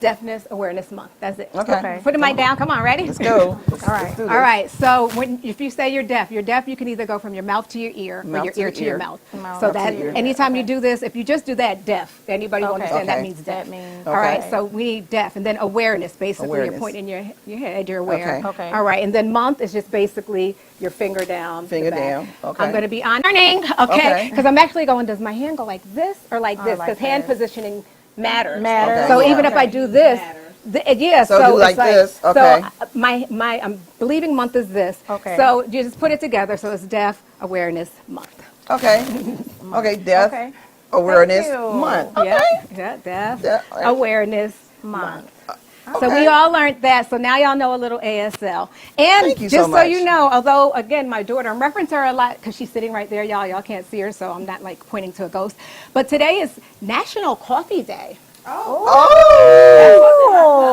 Deafness Awareness Month. That's it. Okay. Put the mic down. Come on, ready? Let's go. All right. All right. So if you say you're deaf, you can either go from your mouth to your ear or your ear to your mouth. So that anytime you do this, if you just do that, deaf, anybody will understand that means deaf. All right. So we need deaf, and then awareness. Basically, you're pointing your head. You're aware. Okay. All right. And then month is just basically your finger down. Finger down. Okay. I'm going to be learning. Okay. Because I'm actually going. Does my hand go like this or like this? Because hand positioning matters. Okay. So even if I do this, So do like this. Okay. So I'm believing month is this. Okay. So you just put it together. So it's Deaf Awareness Month. Okay. Okay. Deaf Awareness Month. Okay. Yeah. Deaf Deaf Awareness Month. Okay. So we all learned that. So now y'all know a little ASL. And Thank you just so much. you know, although again, my daughter, I'm referencing her a lot because she's sitting right there, y'all. Y'all can't see her, so I'm not like pointing to a ghost. But today is National Coffee Day. Oh.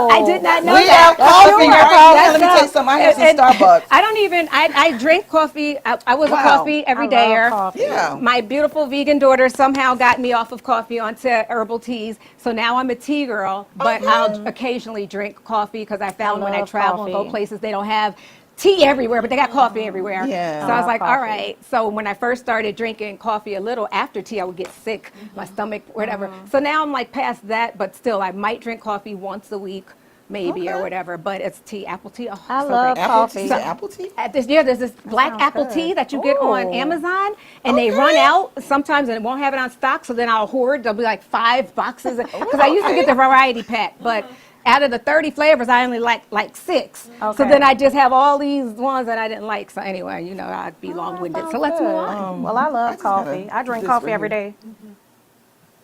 I did not know We that. have coffee. That's Let me tell you something. I have some Starbucks. I don't even, I drink coffee. I was a Wow. coffee every dayer. Yeah. My beautiful vegan daughter somehow got me off of coffee onto herbal teas. So now I'm a tea girl, but I'll occasionally drink coffee because I found when I travel and go places, they don't have tea everywhere, but they got coffee everywhere. Yeah. So I was like, all right. So when I first started drinking coffee a little after tea, I would get sick, my stomach, whatever. So now I'm like past that, but still I might drink coffee once a week, maybe, or whatever, but it's tea, apple tea. Oh, I so love great. coffee. Apple tea? There's this black apple tea that you get on Amazon, and they run out sometimes and won't have it on stock, so then I'll hoard. There'll be like 5 boxes, because I used to get the variety pack, but out of the 30 flavors, I only like 6. So then I just have all these ones that I didn't like. So anyway, you know, I'd be long-winded. So let's move on. Well, I love coffee. I drink coffee every day.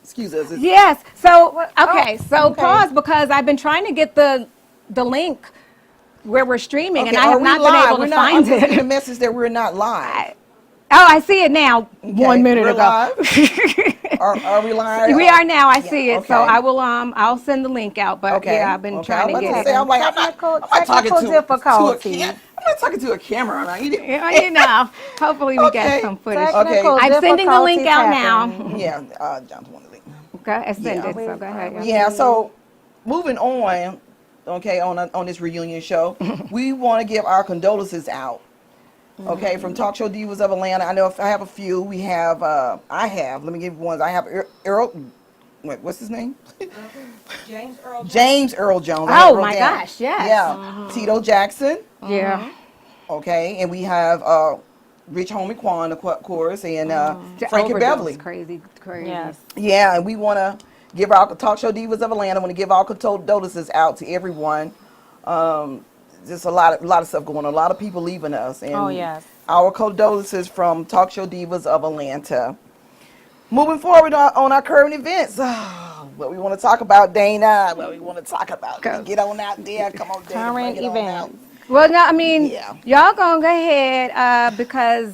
Excuse us. Yes. So, okay. So pause, because I've been trying to get the link where we're streaming, and I have not been able to find I'm getting a it. message that we're not live. Oh, I see it now. 1 minute ago. Live? Are we live? We are now. I see it. So okay. I will. I'll send the link out. But yeah, I've been trying to get it. I'm like, I'm not talking to difficulties. I'm not talking to a camera. Right? You know. Hopefully we get some footage. Okay. I'm sending the link out now. Yeah, John's one of the link. Okay, I send it. So go ahead. Yeah. So moving on. Okay, on this reunion show, we want to give our condolences out. Okay, from Talk Show Divas of Atlanta. I know I have a few. We have, let me give you ones. I have Earl, what's his name? James Earl Jones. Oh my gosh, yes. Yeah. Tito Jackson. Yeah. Okay, and we have Rich Homie Quan, of course, and Frankie Beverly. Crazy. Yes. Yeah, and we want to give our Talk Show Divas of Atlanta, want to give our condolences out to everyone. Just a lot of stuff going on. A lot of people leaving us. And our condolences from Talk Show Divas of Atlanta. Moving forward on our current events. What we want to talk about, Dana. What we want to talk about. Get on out there. Come on, Dana. Current events. Well, no, I mean, y'all gonna go ahead because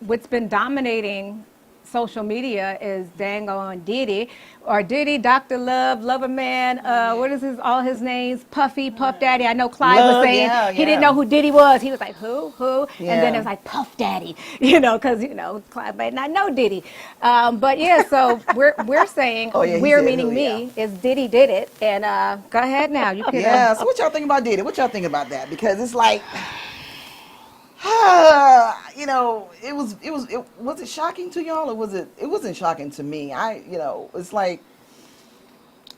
what's been dominating social media is dang on Diddy, or Diddy, Dr. Love, Lover Man, what is all his names? Puffy, Puff Daddy. I know Clyde was saying he didn't know who Diddy was. He was like, who? And then it was like Puff Daddy, because, Clyde might not know Diddy. But yeah, so we're saying, we're meaning me, is Diddy did it. And go ahead now. You can. Yeah, so what y'all think about Diddy? What y'all think about that? Because it's like, was it shocking to y'all, or it wasn't shocking to me. It's like,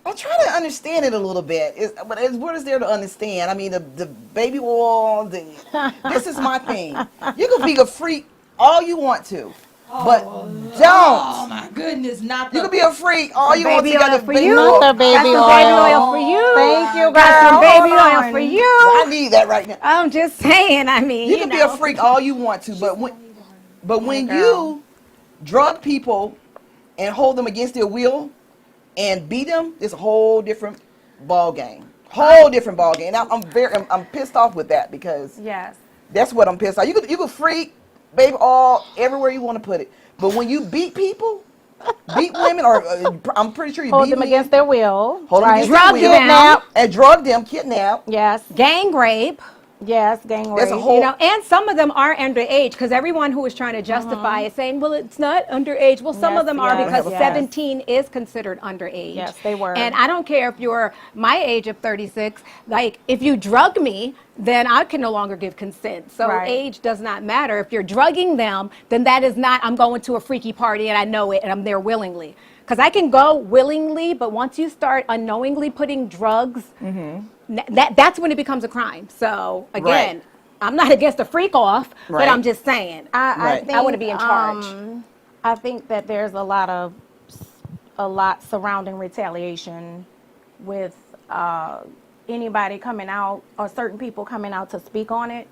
I'm trying to understand it a little bit. What is there to understand? I mean, the baby oil, this is my thing. You can be a freak all you want to, but don't. Oh my goodness, not You can be a freak all you want to. Baby oil for you. Not the baby oil. Baby oil for you. Thank you, girl. Got some baby oil for you. I need that right now. I'm just saying, I mean, You can be a freak all you want to, but when you drug people and hold them against their will and beat them, it's a whole different ball game. And I'm pissed off with that, because that's what I'm pissed off. You could freak, baby, all everywhere you want to put it, but when you beat people, beat women, or I'm pretty sure you Hold beat them men, against their will. hold them against Drug their will, them. and drug them, kidnap. Yes. gang rape. Yes, gang There's a rape. whole- You know, and some of them are underage because everyone who is trying to justify it saying, well, it's not underage. Well, some Yes, of them are yes, because yes. 17 is considered underage. Yes, they were. And I don't care if you're my age of 36. Like, if you drug me, then I can no longer give consent. So Right. age does not matter. If you're drugging them, then that is not, I'm going to a freaky party and I know it and I'm there willingly. Because I can go willingly, but once you start unknowingly putting drugs, that's when it becomes a crime. So again, Right. I'm not against a freak off, Right. but I'm just saying. Right. I want to be in charge. I think that there's a lot surrounding retaliation with anybody coming out or certain people coming out to speak on it,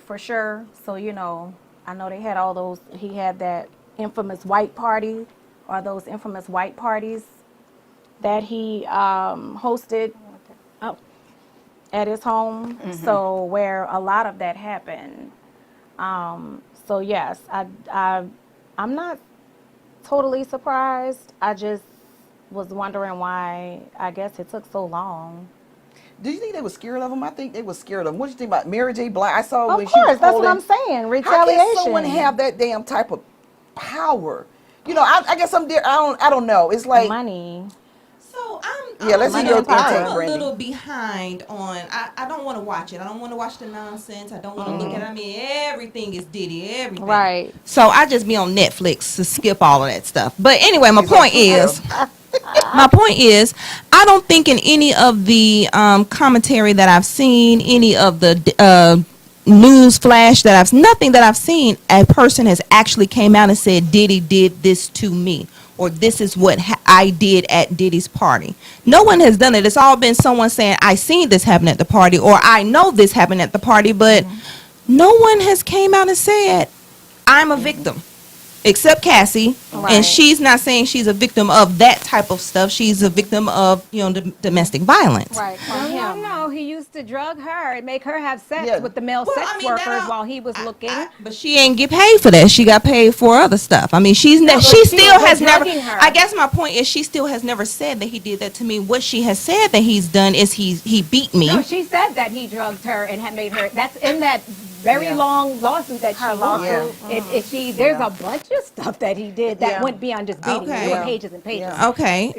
for sure. So, you know, I know they had he had that infamous white party or those infamous white parties that he hosted at his home. So where a lot of that happened. So yes, I'm not totally surprised. I just was wondering why, I guess it took so long. Do you think they were scared of him? I think they were scared of him. What do you think about Mary J. Blige? I saw Of when she was course, that's what holding- I'm saying. How Retaliation. can someone have that damn type of power? You know, I guess I'm there. I don't know. It's like Money? So Yeah, let's hear your intake, I'm a Brandy. little behind on. I don't want to watch it. I don't want to watch the nonsense. I don't want to look at it. I mean, everything is Diddy. Everything. Right. So I just be on Netflix to skip all of that stuff. But anyway, my She's like, point is, I don't think in any of the commentary that I've seen, any of the news flash nothing that I've seen, a person has actually came out and said Diddy did this to me, or this is what I did at Diddy's party. No one has done it. It's all been someone saying, I seen this happen at the party, or I know this happened at the party, but no one has came out and said, I'm a victim. Except Cassie, Right. and she's not saying she's a victim of that type of stuff. She's a victim of, domestic violence. Right. No, he used to drug her and make her have sex Yeah. with the male Well, sex I mean, that workers don't- while he was looking. But she ain't get paid for that. She got paid for other stuff. I mean, she but still she has was never. drugging her. I guess my point is, she still has never said that he did that to me. What she has said that he's done is he beat me. No, she said that he drugged her and had made her. That's in that very Yeah. long lawsuit that she won. lawsuit. There's a bunch of stuff that he did that Yeah. went beyond just beating. Okay. There were Yeah. pages and pages. Yeah. Okay,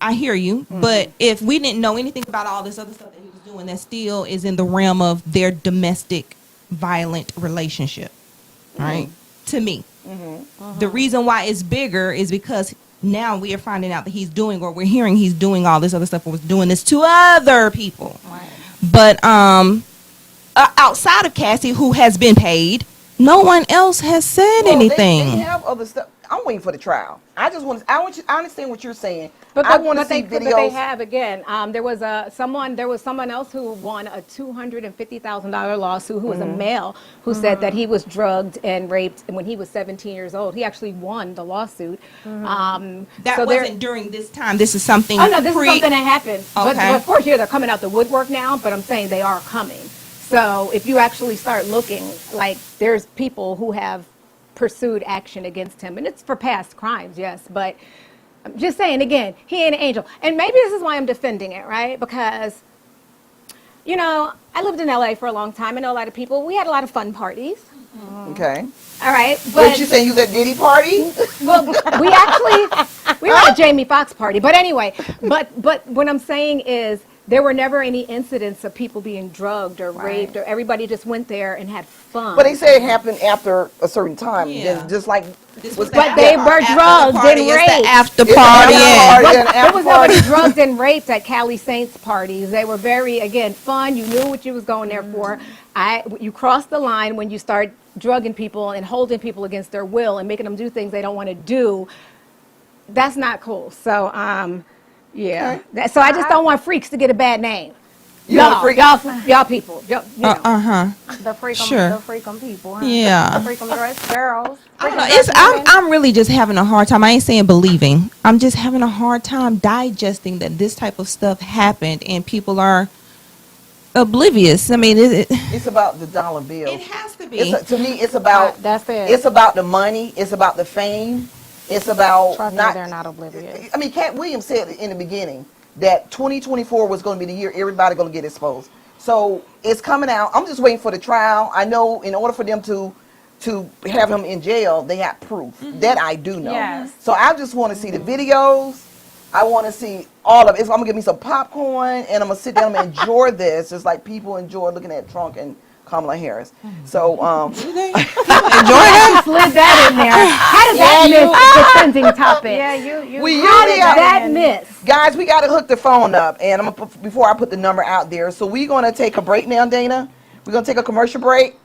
I hear you, but if we didn't know anything about all this other stuff that he was doing, that still is in the realm of their domestic violent relationship, right? To me, the reason why it's bigger is because now we are finding out that he's doing, or we're hearing he's doing all this other stuff, or was doing this to other people. But outside of Cassie, who has been paid, no one else has said Well, anything. They have other stuff. I'm waiting for the trial. I understand what you're saying. But I want to see but videos. they have again. There was someone else who won a $250,000 lawsuit who was a male who said that he was drugged and raped when he was 17 years old. He actually won the lawsuit. That so there- wasn't during this time. This is something. Oh no, this is something that happened. But Okay. of course, they're coming out the woodwork now. But I'm saying they are coming. So if you actually start looking, like there's people who have pursued action against him, and it's for past crimes, yes. But I'm just saying again, he ain't an angel, and maybe this is why I'm defending it, right? Because I lived in LA for a long time. I know a lot of people. We had a lot of fun parties. Okay. All right, But but you saying you was at Diddy party? well, we were at a Jamie Foxx party. But anyway, but what I'm saying is there were never any incidents of people being drugged or raped, or everybody just went there and had fun. But they say it happened after a certain time. Yeah. Just like This was was But the they after- were after the drugged party. and It's raped. the after It's the party. after and- party. But Yeah, an there after was nobody party. drugged and raped at Cali Saints parties. They were very, again, fun. You knew what you was going there for. You cross the line when you start drugging people and holding people against their will and making them do things they don't want to do. That's not cool. So, yeah. So I just don't want freaks to get a bad name. You want a freak? Y'all people. The freakum people. Huh? Yeah. The freakum dress girls. I don't know. I'm really just having a hard time. I ain't saying believing. I'm just having a hard time digesting that this type of stuff happened and people are oblivious. I mean, It's about the dollar bill. it has to be. To me, it's about That's it. It's about the money. It's about the fame. It's about Trust me, they're not oblivious. I mean, Cat Williams said in the beginning that 2024 was going to be the year everybody going to get exposed. So it's coming out. I'm just waiting for the trial. I know in order for them to have him in jail, they have proof. That I do know. Yes. So I just want to see the videos. I want to see all of it. I'm gonna get me some popcorn and I'm gonna sit down and enjoy this, just like people enjoy looking at Trump and Kamala Harris. So Enjoy Slid that in there. How did that miss the trending topic? Yeah, you. we How usually did that miss? guys, we got to hook the phone up, and I'm gonna before I put the number out there. So we're gonna take a break now, Dana. We're gonna take a commercial break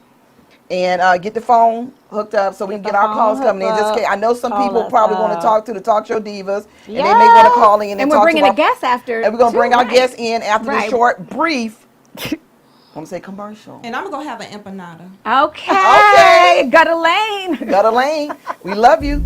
and get the phone hooked up so we can get our calls coming in. Just in case. I know some people probably want to talk to the talk show divas, and they may want to call in and And talk we're bringing to a our, guest after. and we're gonna bring too, our right? guests in after the Right. short brief. I'm gonna say commercial. And I'm gonna have an empanada. Okay. Got a lane. Got a lane. We love you.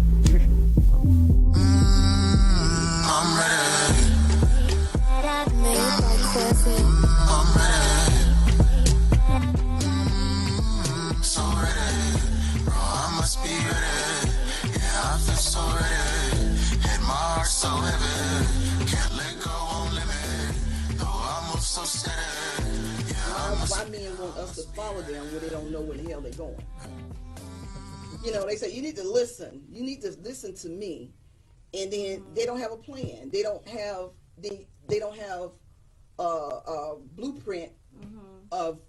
Why men want us to follow them when they don't know where the hell they're going? You know, they say you need to listen. You need to listen to me, and then they don't have a plan. They don't have a blueprint of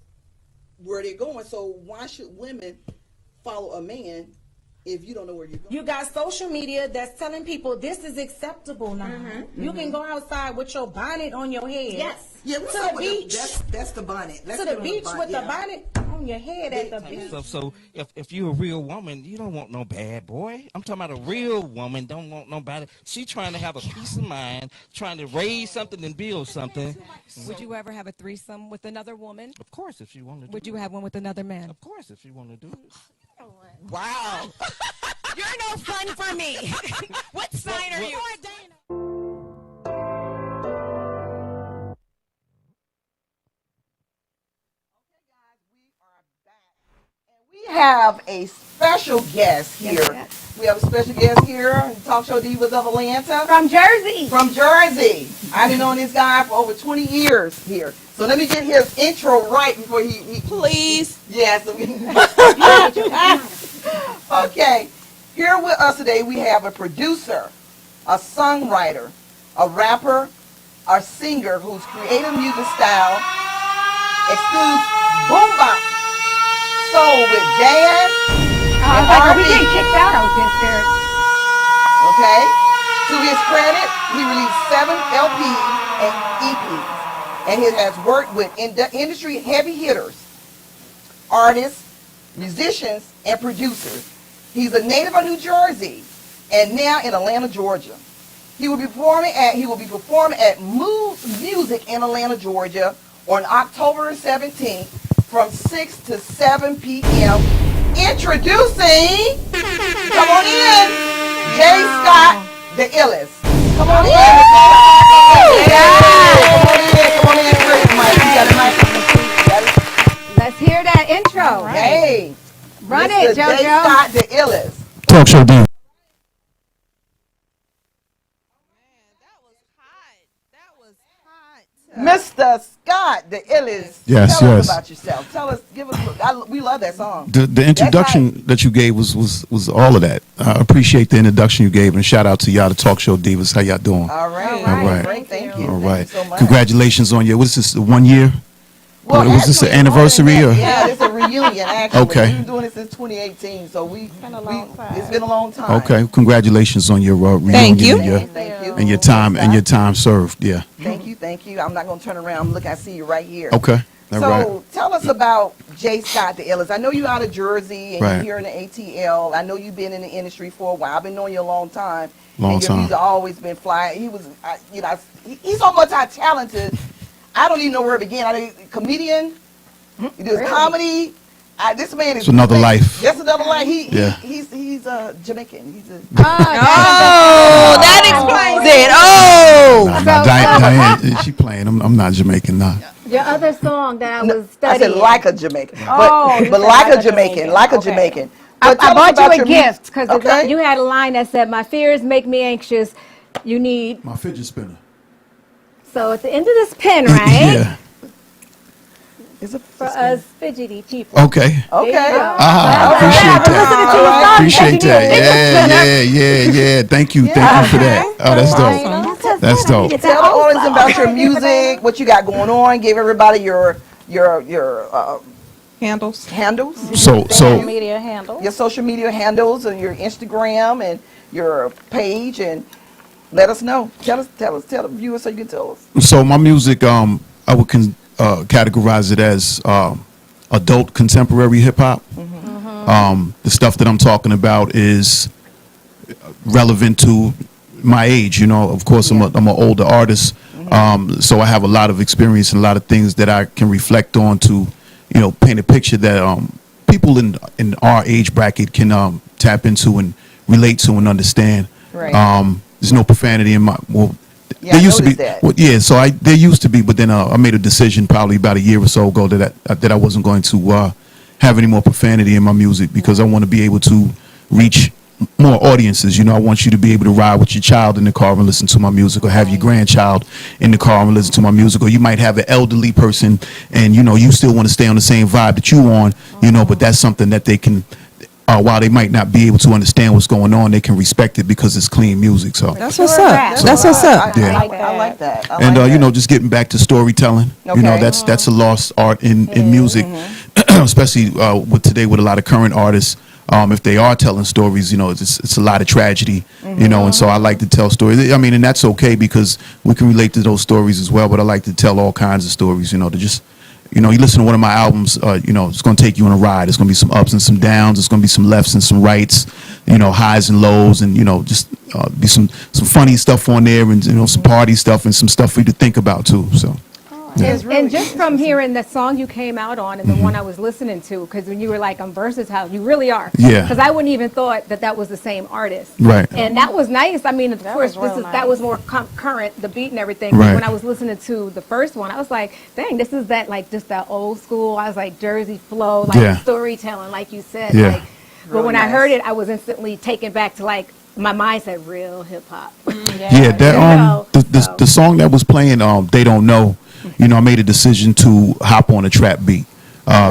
where they're going. So why should women follow a man if you don't know where you're going? You got social media that's telling people this is acceptable now. You can go outside with your bonnet on your head. Yes. Yeah, To the beach. That's the bonnet. Let's To the get on beach with the yeah. bonnet on your head at the beach. So if you're a real woman, you don't want no bad boy. I'm talking about a real woman don't want nobody. She trying to have a peace of mind, trying to raise something and build something. Would you ever have a threesome with another woman? Of course, if she want to do Would you it. have one with another man? Of course, if she want to do it. Wow. You're no fun for me. What sign are you? We have a special guest here. Yes. We have a special guest here, Talk Show Divas of Atlanta. From Jersey. From Jersey. I've been knowing this guy for over 20 years here. So let me get his intro right before he Please. Yes. Okay. Here with us today we have a producer, a songwriter, a rapper, a singer whose creative music style excludes boom bap, soul with jazz, and We R&B. get kicked out of this there. Okay. To his credit, he released 7 LPs and EPs, and he has worked with industry heavy hitters, artists, musicians, and producers. He's a native of New Jersey and now in Atlanta, Georgia. He will be performing at Moves Music in Atlanta, Georgia on October 17th from 6 to 7 p.m. Introducing, come on in, Jay Scott, the illest. Come on in. Come on in, Chris. Mike, you got a mic. Let's hear that intro. Hey, Run Mr. it, Jay JoJo. Scott, the illest. Talk show D. Mr. Scott, the illest. Yes, Tell us yes. about yourself. Tell us, give us. We love that song. The introduction that you gave was all of that. I appreciate the introduction you gave, and shout out to y'all, the Talk Show Divas. How y'all doing? All right, All right. Great, thank you. All Thank right. you so much. Congratulations on your. What is this? 1 year? Well, was this an actually, anniversary more than or? that. Yeah, it's a reunion. Actually, Okay. we've been doing it since 2018, so it's been a long time. It's been a long time. Okay. Congratulations on your reunion. Thank you. And your, Thank you. and your time served. Yeah. Thank you. I'm not gonna turn around. Look, I see you right here. Okay. All So right. tell us about Jay Scott, the illest. I know you out of Jersey and Right. you're here in the ATL. I know you've been in the industry for a while. I've been knowing you a long time. Long and your time. music always been flying. He's so multi-talented. I don't even know where to begin. I mean, comedian. He does comedy. This man is It's another life. That's another life. Yeah. He's Jamaican. He's a Oh, that explains it. Oh. Nah, Diane, she playing. I'm not Jamaican. Nah. Your other song that I was I studying. said like a Jamaican, Oh, you but said like a Jamaican, like a Okay. Jamaican. I But tell us bought about you your a gift because Okay. you had a line that said, "My fears make me anxious. You need." My fidget spinner. So at the end of this pen, right? Yeah. It's a for us fidgety people. Okay. Okay. Appreciate that. Appreciate that. Yeah. Thank you for that. Oh, that's dope. That's dope. Tell the audience about your music, what you got going on. Give everybody your Handles. handles, Social media handle. your social media handles, and your Instagram and your page, and let us know. Tell the viewers so you can tell us. So my music, I would categorize it as adult contemporary hip hop. The stuff that I'm talking about is relevant to my age. You know, of course, I'm an older artist, so I have a lot of experience and a lot of things that I can reflect on to, you know, paint a picture that people in our age bracket can tap into and relate to and understand. Right. There's no profanity in my Yeah, there I used to be. noticed that. Well, yeah, so there used to be, but then I made a decision probably about a year or so ago that I wasn't going to have any more profanity in my music because I want to be able to reach more audiences. You know, I want you to be able to ride with your child in the car and listen to my music, or have your grandchild in the car and listen to my music, or you might have an elderly person and, you know, you still want to stay on the same vibe that you on, you know, but that's something that they can, while they might not be able to understand what's going on, they can respect it because it's clean music. So That's what's up. That's what's up. Yeah. I like that. I and like you know, that. just getting back to storytelling, you know, Okay. that's a lost art in music, especially with today with a lot of current artists. If they are telling stories, you know, it's a lot of tragedy, you know, and so I like to tell stories. I mean, and that's okay because we can relate to those stories as well. But I like to tell all kinds of stories, you know, to just, you know, you listen to one of my albums, you know, it's going to take you on a ride. It's going to be some ups and some downs. It's going to be some lefts and some rights, you know, highs and lows, and, you know, just be some funny stuff on there, and, you know, some party stuff and some stuff for you to think about too. So. And just from hearing the song you came out on and the one I was listening to, because when you were like, I'm versatile, you really are. Yeah. Because I wouldn't even thought that was the same artist. Right. And that was nice. I mean, of course, was real that was more current, the beat and everything. But Right. when I was listening to the first one, I was like, dang, this is that, like, just that old school. I was like, Jersey flow, like Yeah. storytelling, like you said. Yeah. Like, but Really when I nice. heard it, I was instantly taken back to, like, my mind said real hip hop. Yeah, that know, the song that was playing, They Don't Know, you know, I made a decision to hop on a trap beat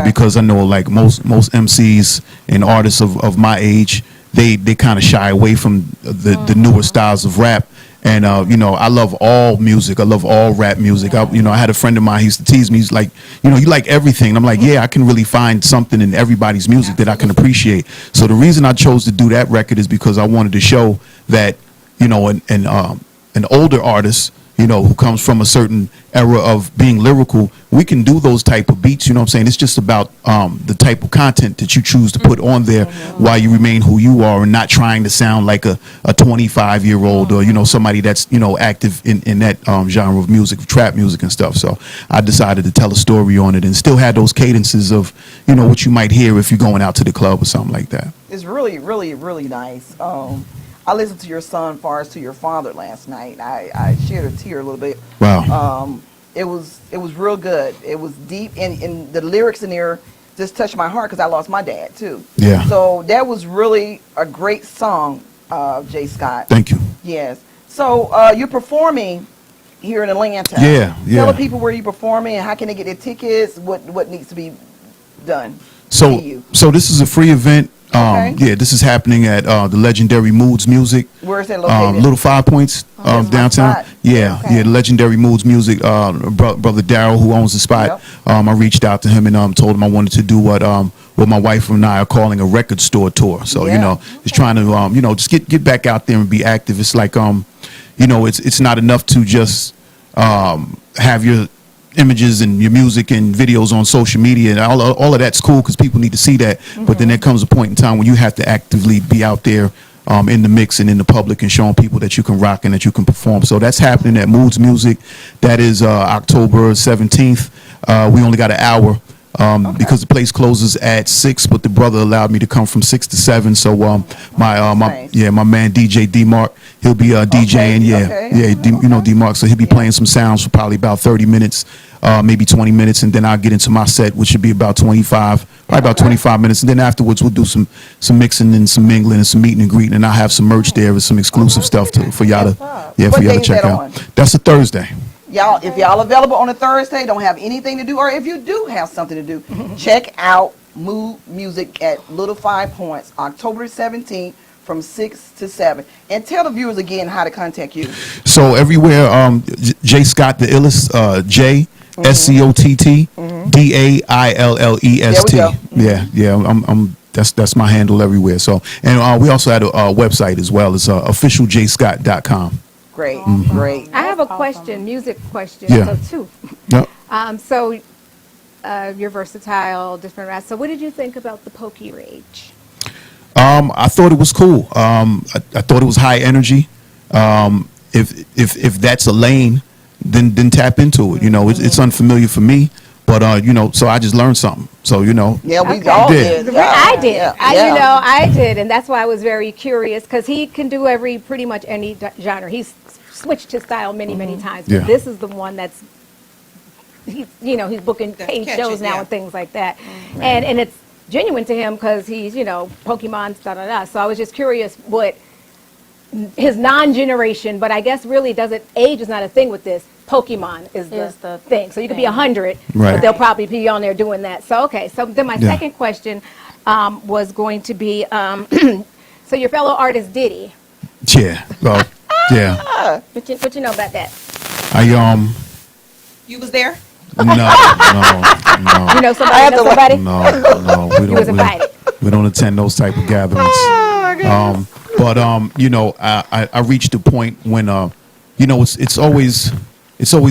because I know, like, most MCs and artists of my age, they kind of shy away from the newer styles of rap. And you know, I love all music. I love all rap music. You know, I had a friend of mine, he used to tease me. He's like, you know, you like everything. And I'm like, yeah, I can really find something in everybody's music that I can appreciate. So the reason I chose to do that record is because I wanted to show that, you know, an older artist, you know, who comes from a certain era of being lyrical, we can do those type of beats. You know what I'm saying? It's just about the type of content that you choose to put on there while you remain who you are and not trying to sound like a 25-year-old or, you know, somebody that's, you know, active in that genre of music, trap music and stuff. So I decided to tell a story on it and still had those cadences of, you know, what you might hear if you're going out to the club or something like that. It's really, really, really nice. I listened to your son far as to your father last night. I shared a tear a little bit. Wow. It was real good. It was deep, and the lyrics in there just touched my heart because I lost my dad too. Yeah. So that was really a great song, Jay Scott. Thank you. Yes. So you're performing here in Atlanta. Yeah, yeah. Tell the people where you're performing and how can they get their tickets. What needs to be done. So, to you. so this is a free event. Okay. Yeah, this is happening at the legendary Moods Music. Where is that located? Little 5 Points that's my downtown. spot. Yeah, Okay. yeah, the legendary Moods Music. Brother Darryl, who owns the spot, I reached out to him and told him I wanted to do what my wife and I are calling a record store tour. So Yeah. you know, just trying to you know, just get back out there and be active. It's like you know, it's not enough to just have your images and your music and videos on social media, and all of that's cool because people need to see that. But then there comes a point in time when you have to actively be out there in the mix and in the public and showing people that you can rock and that you can perform. So that's happening at Moods Music. That is October 17th. We only got an hour. Because the place closes at 6, but the brother allowed me to come from 6 to 7. So my nice. my man DJ D-Mark, he'll be DJing. You know D-Mark, so he'll be playing some sounds for probably about 30 minutes, maybe 20 minutes, and then I'll get into my set, which should be about 25 minutes, and then afterwards we'll do some mixing and some mingling and some meeting and greeting, and I'll have some merch there with some exclusive stuff for y'all to What for y'all day to is check that out. on? That's a Thursday. Y'all, if y'all available on a Thursday, don't have anything to do, or if you do have something to do, check out Mood Music at Little 5 Points, October 17th from 6 to 7. And tell the viewers again how to contact you. So everywhere, J Scott the Illest, J SCOTT DAILLEST. There we go. Yeah. That's my handle everywhere. So, and we also had a website as well. It's officialjscott.com. Great, great. I have a question, music question. Yeah. So two. Yep. So you're versatile, different rap. So what did you think about the Pokey Rage? I thought it was cool. I thought it was high energy. If that's a lane, then tap into it. You know, it's unfamiliar for me, but so I just learned something. So Yeah, we Okay. all Did. did. Yeah, I did. yeah, I did, and that's why I was very curious because he can do pretty much any genre. He's switched his style many times. But Yeah. this is the one that's he's booking paid catchy, shows now yeah. and things like that, and it's genuine to him because he's Pokemon da. So I was just curious what his non-generation, but I guess really age is not a thing with this. Pokemon is the thing. So you could be 100, Right. but they'll probably be on there doing that. So, okay. So then my Yeah. second question was going to be, so your fellow artist Diddy, Yeah. Well, yeah. what you know about that? You was there? No. You know somebody? Know somebody? No. We was invited. We don't attend those type of gatherings. But I reached a point when it's always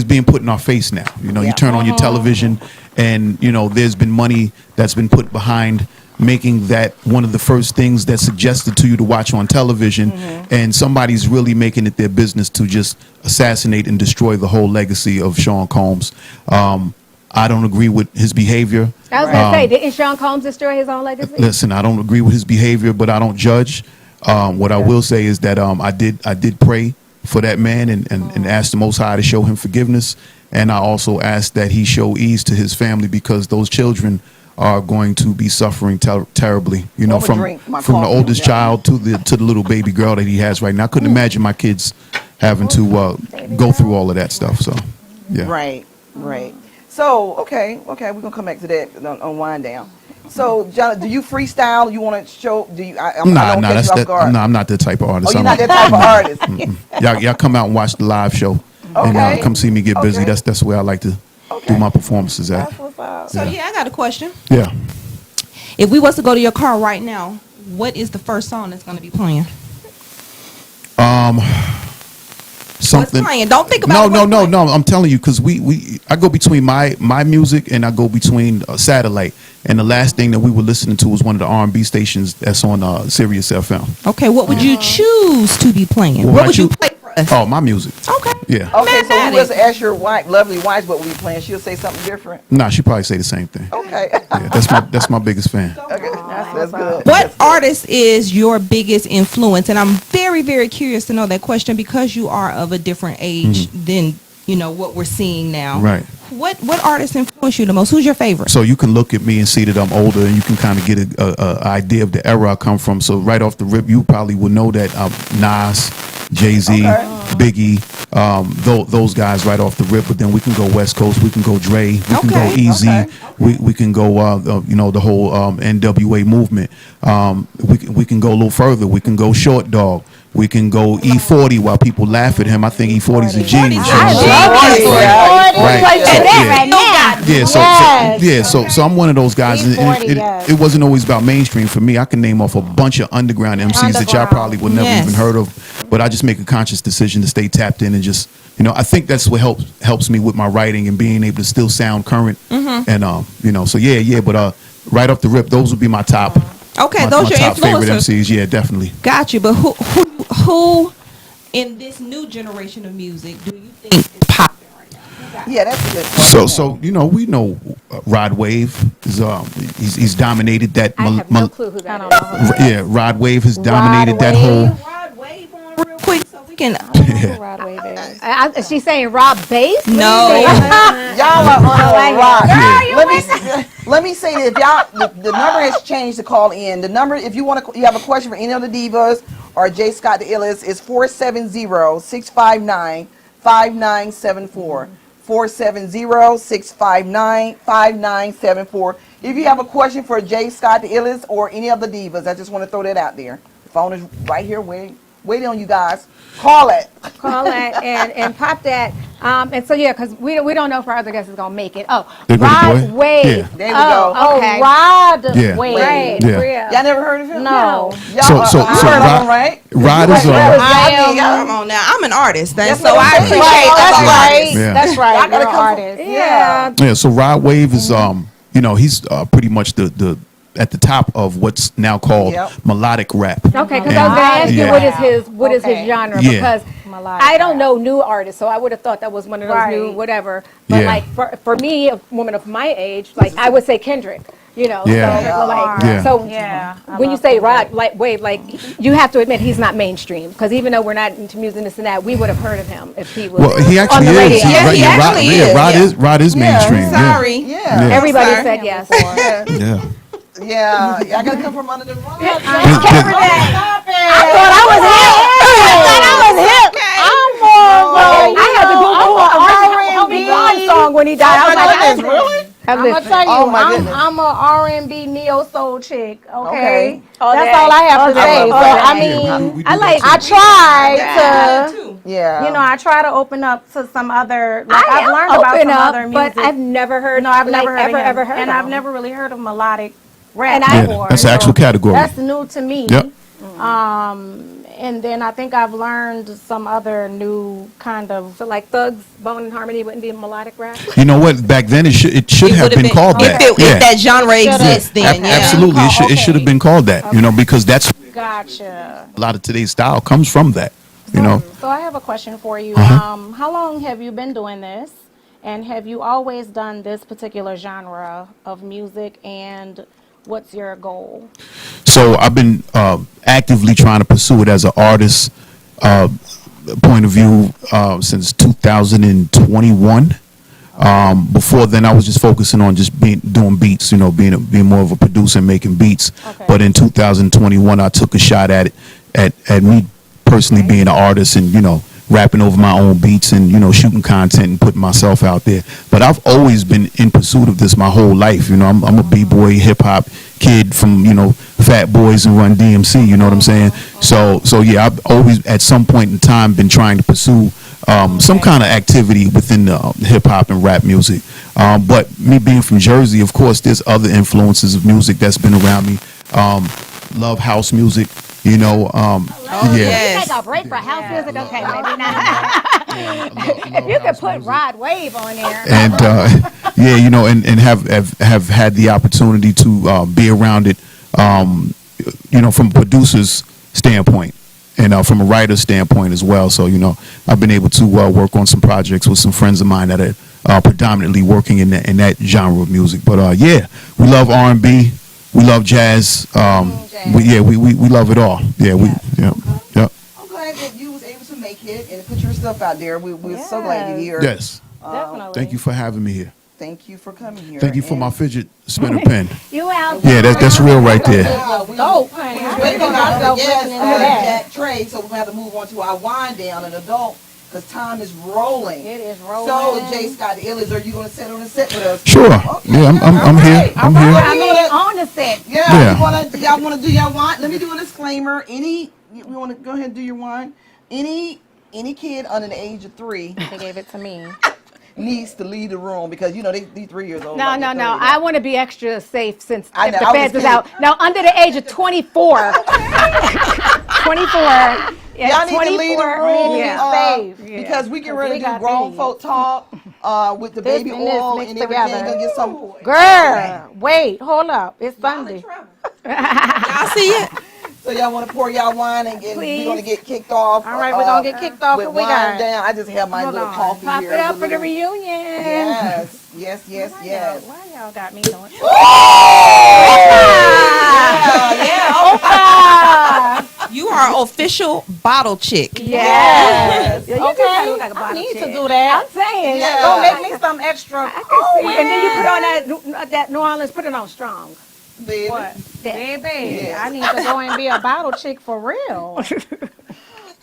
being put in our face now. You turn on your television, and there's been money that's been put behind making that one of the first things that's suggested to you to watch on television, and somebody's really making it their business to just assassinate and destroy the whole legacy of Sean Combs. I don't agree with his behavior. I was going to say, didn't Sean Combs destroy his own legacy? Listen, I don't agree with his behavior, but I don't judge. What I will say is that I did pray for that man and asked the Most High to show him forgiveness, and I also asked that he show ease to his family because those children are going to be suffering terribly. From the oldest child to the little baby girl that he has right now. I couldn't imagine my kids having to go through all of that stuff. So, yeah. Right. So, okay, we're gonna come back to that on Wind Down. So, John, do you freestyle? You want to show? Do you? I don't catch you off guard. I'm not that type of artist. Oh, you're not that type of artist. Y'all come out and watch the live show, Okay. and come see me get busy. Okay. That's where I like to do my performances at. That's what's up. So I got a question. Yeah. If we was to go to your car right now, what is the first song that's going to be playing? Something. What's playing? Don't think about No. I'm telling you, because I go between my music and I go between satellite. And the last thing that we were listening to was one of the R&B stations that's on Sirius FM. Okay, what would you choose to be playing? What What I would you choose- play for us? Oh, my music. Okay. Yeah. Okay, so Mathematics. we was to ask your lovely wife what we playing. She'll say something different. Nah, she probably say the same thing. Okay, Yeah, that's my biggest fan. okay, that's good. What artist is your biggest influence? And I'm very, very curious to know that question because you are of a different age than what we're seeing now. Right. What artist influenced you the most? Who's your favorite? So you can look at me and see that I'm older, and you can kind of get a idea of the era I come from. So right off the rip, you probably would know that Nas, Jay-Z, Biggie, those guys right off the rip. But then we can go West Coast, we can go Dre, we can go Easy, we can go the whole NWA movement. We can go a little further. We can go Short Dog. We can go E40 while people laugh at him. I think E40's a genius. So I'm one of those guys. and it wasn't always about mainstream for me. I can name off a bunch of underground MCs that y'all probably would never even heard of, but I just make a conscious decision to stay tapped in and just, I think that's what helps me with my writing and being able to still sound current. And so but right off the rip, those would be my top. Okay, my those your top favorite influencers. MCs. Yeah, definitely. Got you. But who in this new generation of music do you think is popular right now? Yeah, that's a good question. So we know Rod Wave is he's dominated that. I have no clue who that is. Yeah, Rod Wave has dominated that whole. Rod Wave on real quick so we can. She's saying Rob Bass? No. Y'all are on a rock. Yeah. Let me say that if y'all the number has changed to call in. The number, if you want to, you have a question for any of the divas or J Scott the Illest, is 470-659 5974. 470-659-5974. If you have a question for J. Scott the Illest or any of the divas, I just want to throw that out there. The phone is right here waiting on you guys. Call it. Call that and pop that. And so, yeah, because we don't know if our other guest is going to make it. Oh, They're gonna do Rod it? Wave. Yeah. There we go. Oh, Okay. Rod Yeah. Wave. Right. Yeah. Yeah. Y'all never heard of him? No. Y'all, So you heard of him, right? Rod is Come on now, I'm an artist, and That's so what I'm I saying. appreciate That's other right. artists. Yeah. That's right. Y'all gotta You're an come from- artist. Yeah. Yeah, so Rod Wave is you know, he's pretty much the at the top of what's now called Yep. melodic rap. Okay, because And- I was going to ask you yeah. what is his Okay. genre, Yeah. because Melodic I don't rap. know new artists, so I would have thought that was one of those new Right. whatever. But Yeah. like for me, a woman of my age, like I would say Kendrick. You know, Yeah. so like Yeah. so Yeah, I when you love say Kendrick. Rod like Wave, like you have to admit he's not mainstream, because even though we're not into music and this and that, we would have heard of him if he was Well, he on actually the is. radio. He's Yeah, right, he yeah, Rod, actually yeah, is, Rod yeah. is Rod is mainstream. Sorry. Yeah. Yeah. Everybody Sorry. said yes. Yeah. Yeah. Yeah. Y'all gotta come from under the rock. Did- I was hip. I'm more I had to Google Elton John song when he died. I was like, goodness, really? I'm gonna tell you, Oh, my goodness. I'm a R&B neo soul chick. Okay, Okay. that's all I have to say. So okay. I Yeah, mean, we do I that like- too. I try to, Yeah. you know, I try to open up to some other. Like, I've I learned about open some up, other music. but I've never heard. no, I've like, never heard ever of him. heard and of I've him. never really heard of melodic rap And Yeah, before. that's the actual category. That's new to me. Yep. And then I think I've learned some other new kind of. So like Thugs, Bone and Harmony wouldn't be a melodic rap. You know what? Back then, it should have would've been called that. If that genre exists, then yeah. Absolutely, it should have Okay. been called that. You know, because that's Gotcha. a lot of today's style comes from that. You know, So I have a question for you. How long have you been doing this? And have you always done this particular genre of music? And what's your goal? so I've been actively trying to pursue it as an artist point of view since 2021. Before then, I was just focusing on just doing beats, you know, being more of a producer and making beats. Okay. But in 2021, I took a shot at it, at me personally being an artist and, you know, rapping over my own beats and, you know, shooting content and putting myself out there. But I've always been in pursuit of this my whole life. You know, I'm a b-boy hip hop kid from, you know, Fat Boys and Run DMC, you know what I'm saying? So yeah, I've always at some point in time been trying to pursue some kind of activity within the hip hop and rap music. But me being from Jersey, of course, there's other influences of music that's been around me. Love house music, you know. Yeah. yes. Take a break for house music, okay, maybe not. If you could put Rod Wave on there. And yeah, you know, and have had the opportunity to be around it, you know, from a producer's standpoint and from a writer's standpoint as well. So, you know, I've been able to work on some projects with some friends of mine that are predominantly working in that genre of music. But yeah, we love R&B, we love jazz. We love it all. Yeah, yeah. I'm glad that you was able to make it and put your stuff out there. We're so glad you're here. Yes. Definitely. Thank you for having me here. Thank you for coming here. Thank you for And- my fidget spinner pen. You out Yeah, that's real right there. Dope, honey. We're I'm waiting on myself our guest, listening to that. Jack Trey, so we're going to have to move on to our wind down and adult because time is rolling. It is rolling. So, J. Scott the Illest, are you going to sit on the set with us? Sure. Okay. Yeah, I'm here. I'm here. I mean, on the set. Yeah, Yeah. y'all want to do your wine? Let me do a disclaimer. We want to go ahead and do your wine. Any kid under the age of 3 They gave it to me. needs to leave the room because, you know, these 3 years old. No. I want to be extra safe since I if know, the I was feds is kidding. out. Now, under the age of 24. 24. Yeah, Y'all need to leave the room Yeah. Safe. because we get ready we to do got grown these. folk talk with the This baby and this oil mixed and everything. together. Gonna get some. Girl, wait, hold up. It's Sunday. Y'all see it? So y'all want to pour y'all wine and we're Please. gonna get kicked off. All right, we're gonna get kicked off. with What we wine got? down. I just have my Hold little on. coffee Pop here. it up with for the little- reunion. Yes. Why y'all got me doing? You are official bottle chick. Yes. Yeah, you Okay, just look like a I bottle need chick. to do that. I'm saying. Yeah. Go make me some extra. And then you put on that New Orleans, put it on strong. Baby. Baby, I need to go and be a bottle chick for real.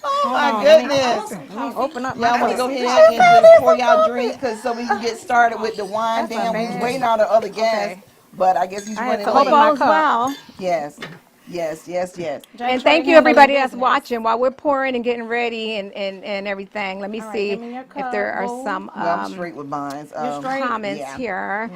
Oh my goodness. Open up Y'all my want to go ahead and just pour y'all drinks so we can get started with the wine. That's Damn, we was amazing. waiting on the other guests, Okay. but I guess he's I had running to late. open my All's cup. well. Yes, yes, yes, yes. And thank you everybody that's watching while we're pouring and getting ready and everything. Let me All right, see give me your if there cup, are boo. some Well, I'm straight with mine. straight? comments yeah. here.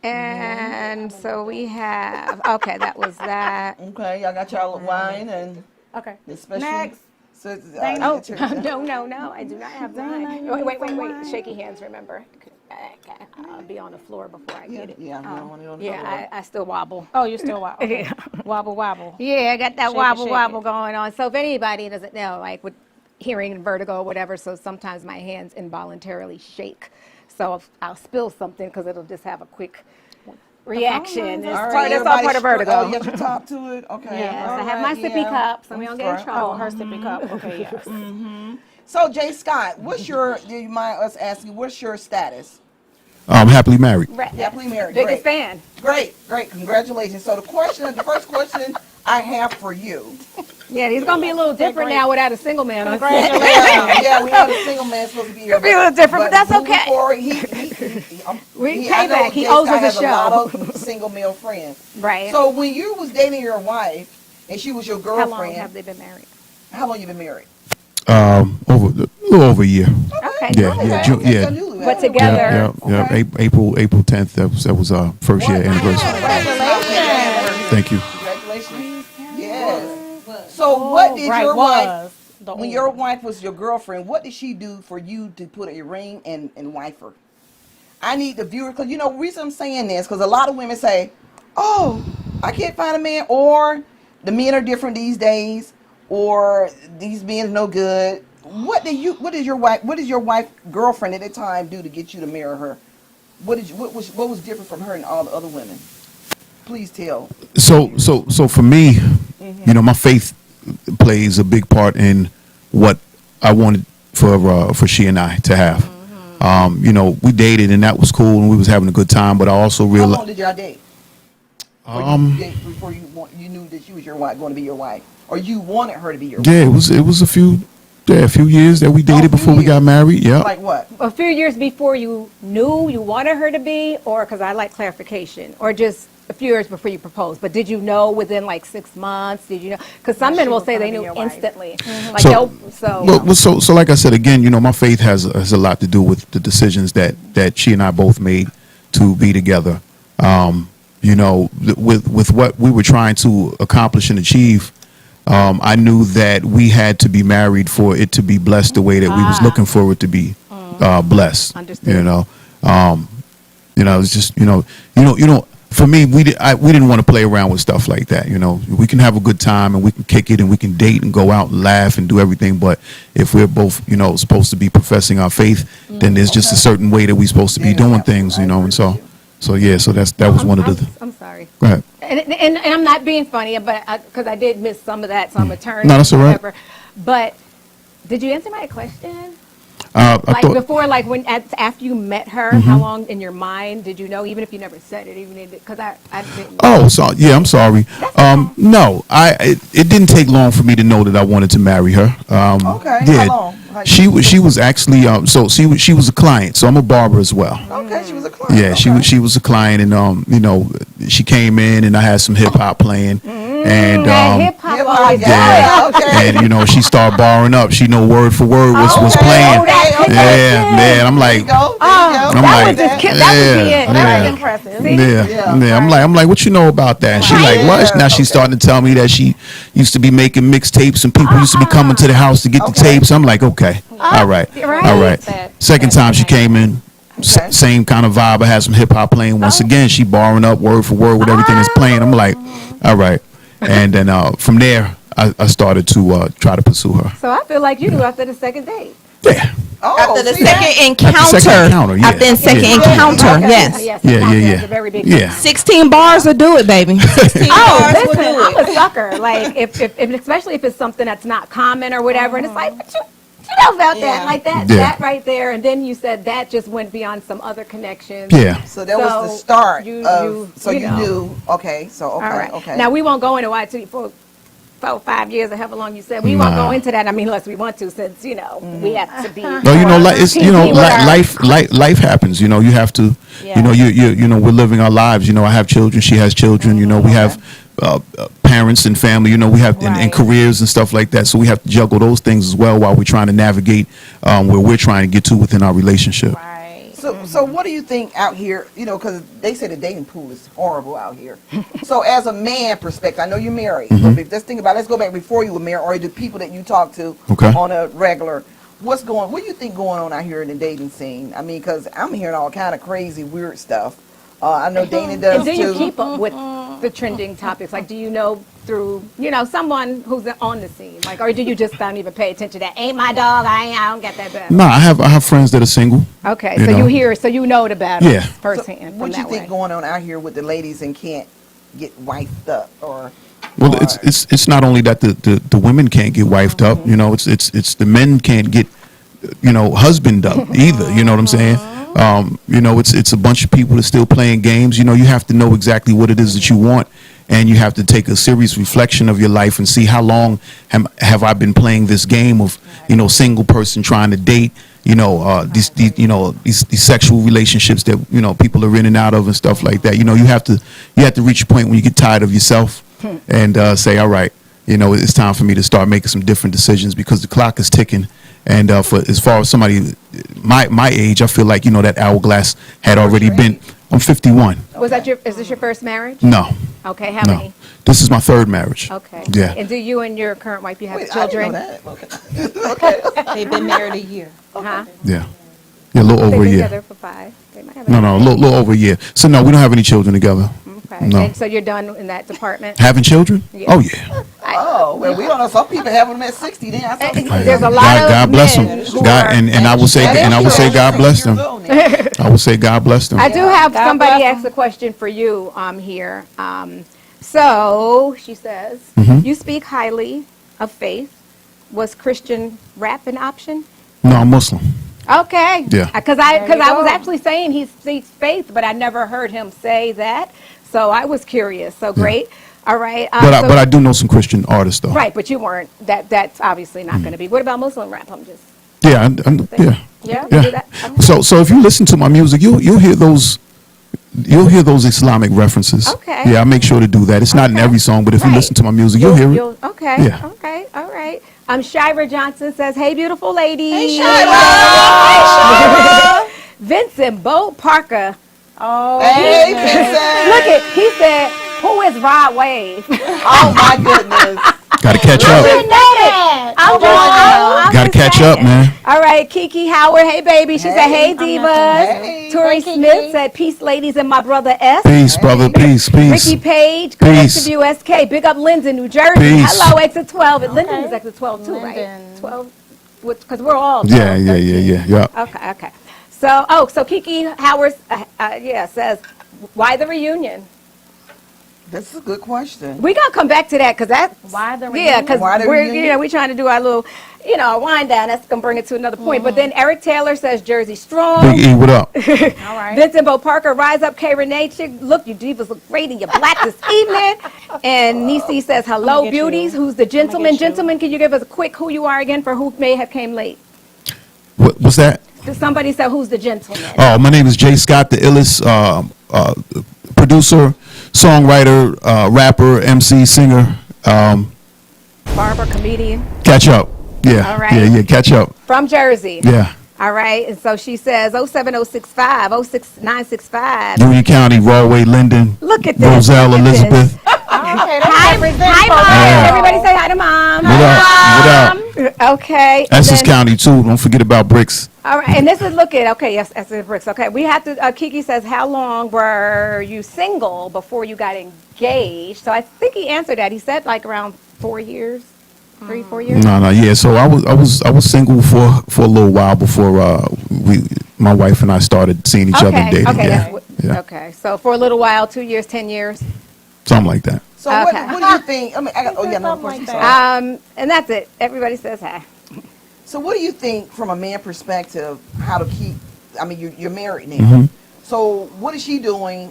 And so we have, okay, that was that. Okay, y'all got y'all wine and Okay. the special. Next. So, Oh, no, I do not have mine. Wait, shaky hands, remember. I'll be on the floor before I get it. Yeah, you don't want it on the Yeah, floor. I still wobble. Oh, you still wobble. Okay. Yeah. Wobble, wobble. Yeah, I got that Shake it, wobble shake wobble it. going on. So if anybody doesn't know, like with hearing and vertigo or whatever, so sometimes my hands involuntarily shake. So if I'll spill something because it'll just have a quick reaction. It's All right, part, that's all part of everybody vertigo. Oh, you got your top to it? Okay. Yes, all I have my right, sippy yeah. cup, so we don't get in Right. trouble. Oh, her sippy cup. Okay, yes. So, Jay Scott, what's your, do you mind us asking, what's your status? Happily married. Happily married. Biggest Great. fan. Great. Congratulations. So the first question I have for you. Yeah, he's gonna be a little different now without a single man on set. Yeah, we had a single man supposed to be here. Be a little different, but that's moving okay. Forward, We I came know back. He Jay owes Scott us a has show. lot of single male friends. Right. So when you was dating your wife and she was your How long girlfriend, have they been married? how long you been married? A little over a year. Okay. Yeah, nice. yeah, Ju- yeah. So newlywed. But together. Yeah. Okay. April 10th. That was our first year anniversary. Congratulations. Thank you. Congratulations. Yes. So what did Right, your wife, was. The when old your one. wife was your girlfriend, what did she do for you to put a ring and wife her? I need the viewer, because the reason I'm saying this, because a lot of women say, oh, I can't find a man, or the men are different these days, or these men are no good. What did your wife girlfriend at the time do to get you to marry her? What was different from her and all the other women? Please tell. So for me, my faith plays a big part in what I wanted for she and I to have. We dated and that was cool and we was having a good time, but I also How realized long did y'all date? Before you knew that she was your wife, going to be your wife, or you wanted her to be your wife? it was a few years that we dated few before we got years. married. Yeah. Like what? A few years before you knew you wanted her to be, or because I like clarification, or just a few years before you proposed. But did you know within like 6 months? Did you know? Because some men will say they knew instantly. Like So like I said again, my faith has a lot to do with the decisions that she and I both made to be together. With what we were trying to accomplish and achieve, I knew that we had to be married for it to be blessed the way that we was looking for it to be blessed. Understood. It's just for me, we didn't want to play around with stuff like that. We can have a good time and we can kick it and we can date and go out and laugh and do everything. But if we're both, supposed to be professing our faith, then there's just a certain way that we're supposed to be doing things, and so that was one of the. I'm sorry. Go ahead. And I'm not being funny, but because I did miss some of that, so I'm returning. No, that's all right. But did you answer my question? I Like thought, before, like after you met her, how long in your mind did you know? Even if you never said it, because I didn't. oh, so yeah, I'm sorry. No, it didn't take long for me to know that I wanted to marry her. Okay, Yeah, how long? she was actually she was a client, so I'm a barber as well. Okay, she was a client. Yeah, okay. she was a client, and she came in, and I had some hip hop playing, and hip hop. Hip-hop, yeah, okay. and she started barring up. She know word for word was playing. Okay. Yeah, I'm There you like, go. I'm That like, would just that would be it. yeah. That's impressive. Yeah. I'm like, what you know about that? And she like, what? Yeah, Now she's starting to tell me that she used to be making mixtapes and people used to be coming to the house to get the Okay. tapes. I'm like, okay, all right. That- Second time she came in, Okay. same kind of vibe. I had some hip hop playing. Once again, she borrowing up word for word with everything that's playing. I'm like, all right. And then from there, I started to try to pursue her. So I feel like you knew after the second date. Yeah. Oh, After the see that? second After second encounter, yeah. After the second Yeah. encounter, Okay. yes. Yes. Yeah. That's a very big Yeah. 16 bars will do it, baby. 16 Oh, bars will listen, do I'm it. a sucker. Like if especially if it's something that's not common or whatever, and it's like, but you know about that, like that, Yeah. that right there. And then you said that just went beyond some other connections. Yeah. So that was the So start you of. So you know. knew. Okay. So okay. All right. Okay. Now we won't go into why for so 5 years or however long you said. We won't Nah. go into that. I mean, unless we want to, since, you know, we have to be. No, you know, it's you know, life happens. You know, you have to. You know, you know, we're living our lives. You know, I have children. She has children. You know, we have parents and family. You know, we have and careers and stuff like that. So we have to juggle those things as well while we're trying to navigate where we're trying to get to within our relationship. So what do you think out here, you know, because they say the dating pool is horrible out here. So as a man perspective, I know you're married, but let's think about it. Let's go back before you were married, or the people that you talk to on a regular. What do you think going on out here in the dating scene? I mean, because I'm hearing all kind of crazy, weird stuff. I know Dana does And do you too. keep up with the trending topics? Like, do you know through, you know, someone who's on the scene? Like, or do you just don't even pay attention to that? Ain't my dog, I don't get that bad. No, I have friends that are single. Okay, You so know. you hear, so you know the battle Yeah. firsthand. from What you that think way. going on out here with the ladies and can't get wifed up or? Well, or- it's not only that the women can't get wifed up. You know, it's the men can't get, you know, husband up either. You know what I'm saying? You know, it's a bunch of people that's still playing games. You know, you have to know exactly what it is that you want, and you have to take a serious reflection of your life and see how long have I been playing this game of, you know, single person trying to date. You know, these sexual relationships that, you know, people are in and out of and stuff like that. You know, you have to reach a point when you get tired of yourself and say, all right, you know, it's time for me to start making some different decisions because the clock is ticking. And for as far as somebody my age, I feel like, you know, that hourglass had already been. I'm 51. Is this your first marriage? No, Okay, how no. many? This is my third marriage. Okay. Yeah. And do you and your current wife, you have Wait, children? I didn't know that. Okay. They've been married a year. Huh? Yeah. Yeah, a little They've over a been year. together for 5. They might have No, a little over a year. So no, we don't have any children together. Okay. No. And so you're done in that department? Having children? Yeah. Oh yeah. Oh, well, we don't know. Some people have them at 60. Then I saw people There's a lot God, of God bless men them. who God, are- and I will say, That and I is will say, true. God bless them. Years old now. I will say, God bless them. I do have God somebody bless ask a question for you here. So she says, Mm-hmm. you speak highly of faith. Was Christian rap an option? No, I'm Muslim. Okay. Yeah. Because I was actually saying he speaks faith, but I never heard him say that. So I was curious. So great. All right. But I do know some Christian artists though. Right, but you weren't. That's obviously not going to be. What about Muslim rap? I'm just. Yeah, yeah. Yeah. Yeah. Do that? Okay. So if you listen to my music, you'll hear those Islamic references. Okay. Yeah, I make sure to do that. It's not in every song, but if you Right. listen to my music, you'll hear it. Okay. Yeah. Okay. All right. Shira Johnson says, "Hey, beautiful lady." Hey, Vincent Bo Parker. Oh, Hey, goodness. Vincent. Look at. He said, "Who is Rod Wave?" Oh, my goodness. Got to catch I up. didn't know that. I'm Got to just catch up, saying. man. All right, Kiki Howard. Hey, baby. She said, "Hey, divas." Hey. Tori Smith said, "Peace, ladies, and my brother S." Peace, brother. Peace, peace. Ricky Page, good Peace. interview, SK. Big up Linden, New Jersey. Peace. Hello, exit 12. And Linden is exit 12 too, right? Linden. 12, because we're all 12, Yeah. 13. Yeah. Okay. So Kiki Howard, says, why the reunion? That's a good question. We gotta come back to that because that's Why the Yeah, reunion? because Why the we're reunion? we're trying to do our little wind down. That's gonna bring it to another point. But then Eric Taylor says Jersey strong. Big E, what up? All right. Vincent Bo Parker, rise up, K. Renee. Look, you divas look great in your black this evening. And Nisi says, hello, get beauties. you. Who's the gentleman? get you. Gentlemen, can you give us a quick who you are again for who may have came late? What's that? Somebody said, who's the gentleman? Oh, my name is Jay Scott, the illest producer, songwriter, rapper, MC, singer. Barber, comedian Catch up. Yeah. All right. Yeah. Catch up. from Jersey. Yeah. All right. And so she says, 07065, 06965. Union County, Rawway, Linden. Look at this. Roselle, Look at this. Elizabeth. Okay, Hi, Mom. Yeah. Everybody say hi to Mom. What up? Okay. Essex Then- County too. Don't forget about Bricks. All right, and this is yes, Essex Bricks. Okay, we have to. Kiki says, how long were you single before you got engaged? So I think he answered that. He said like around 4 years, 4 years. No. Yeah. So I was single for a little while before my wife and I started seeing each other and dating. Okay, Yeah. that's Yeah. okay. So for a little while, 2 years, 10 years. Something like that. So Okay. what do you think? I mean, another question. like Sorry. And that's it. Everybody says hi. So what do you think from a man perspective, how to keep, I mean, you're married now. Mm-hmm. So what is she doing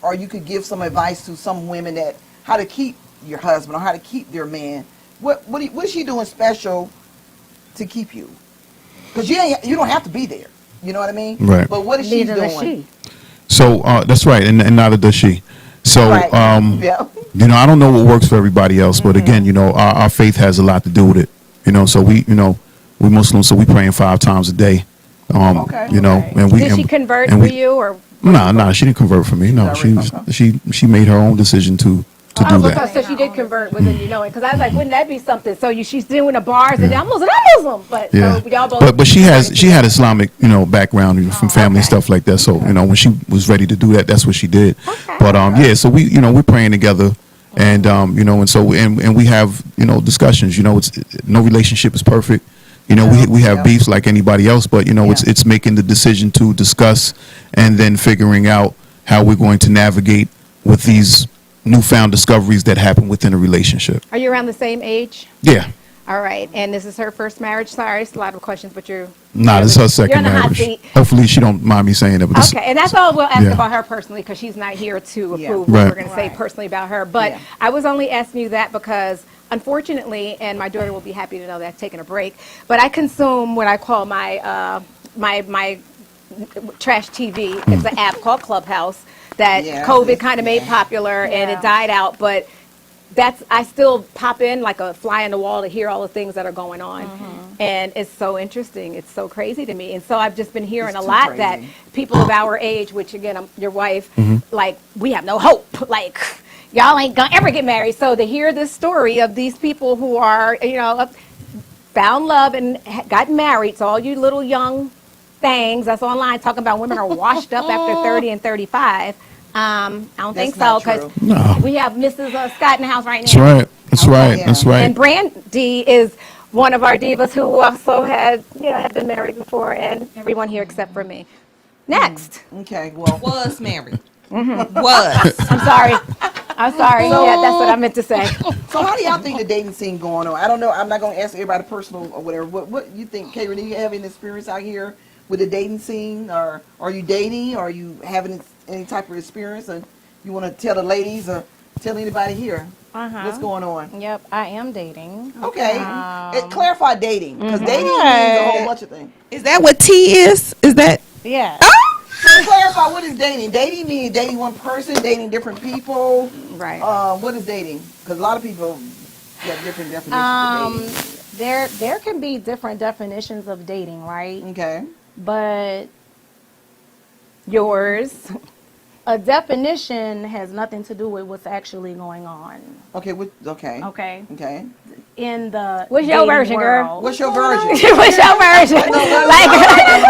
or you could give some advice to some women that how to keep your husband or how to keep their man, what is she doing special to keep you? Because you don't have to be there. You know what I mean? Right. But what is she Neither doing? does she. So that's right, and neither does she. So Right. Yeah. you know, I don't know what works for everybody else, but again, you know, our faith has a lot to do with it. You know, so we Muslims, so we praying 5 times a day. Okay. You know, and we Did she and- convert and for we- you or? No, she didn't convert for me. No, she made her own decision to do Oh, that. because so she did convert within you know it. Because I was like, wouldn't that be something? So she's doing the bars and I'm Muslim, but Yeah, so y'all both. but she had Islamic, you know, background, you know, from family and stuff like that. So you know, when she was ready to do that, that's what she did. Okay. But yeah, so we're praying together, and you know, and so and we have, you know, discussions. You know, no relationship is perfect. You know, we have beefs like anybody else, but you know, it's making the decision to discuss and then figuring out how we're going to navigate with these newfound discoveries that happen within a relationship. Are you around the same age? Yeah. All right, and this is her first marriage. Sorry, it's a lot of questions, but you're. Nah, this is her You're second on the hot marriage. seat. Hopefully she don't mind me saying that. But this, Okay, and that's all we'll ask Yeah. about her personally because she's not here to Yeah. approve what Right. we're going to say personally about her. But Yeah. I was only asking you that because, unfortunately, and my daughter will be happy to know that I've taken a break, but I consume what I call my my trash TV. It's an app called Clubhouse that Yeah. COVID kind of made popular and it died out, but I still pop in like a fly on the wall to hear all the things that are going on. And it's so interesting. It's so crazy to me. And so I've just been hearing It's a too lot crazy. that people of our age, which again, I'm your wife, Mm-hmm. like, we have no hope. Like, y'all ain't gonna ever get married. So to hear this story of these people who are, you know, found love and got married. So all you little young things that's online talking about women are washed up after 30 and 35. I don't think so not because true. No. we have Mrs. Scott in the house right now. That's right. That's right. yeah. That's right. And Brandy is one of our divas who also had been married before, and everyone here except for me. Next. Okay. Well. Was married. Was. I'm sorry. Yeah, that's what I meant to say. So how do y'all think the dating scene going on? I don't know. I'm not going to ask everybody personal or whatever. What you think, Karen? Do you have any experience out here with the dating scene, or are you dating? Or are you having any type of experience, and you want to tell the ladies or tell anybody here what's going on? Yep, I am dating. Okay, clarify dating because dating means a whole bunch of things. Is that what T is? Is that? Yeah. So clarify what is dating. Dating means dating one person, dating different people. Right. What is dating? Because a lot of people have different definitions of There can be different definitions of dating, right? dating. Okay. But Yours. a definition has nothing to do with what's actually going on. Okay. Okay. Okay. Okay. In the What's your dating version, girl? world. What's your version? What's your version? Like,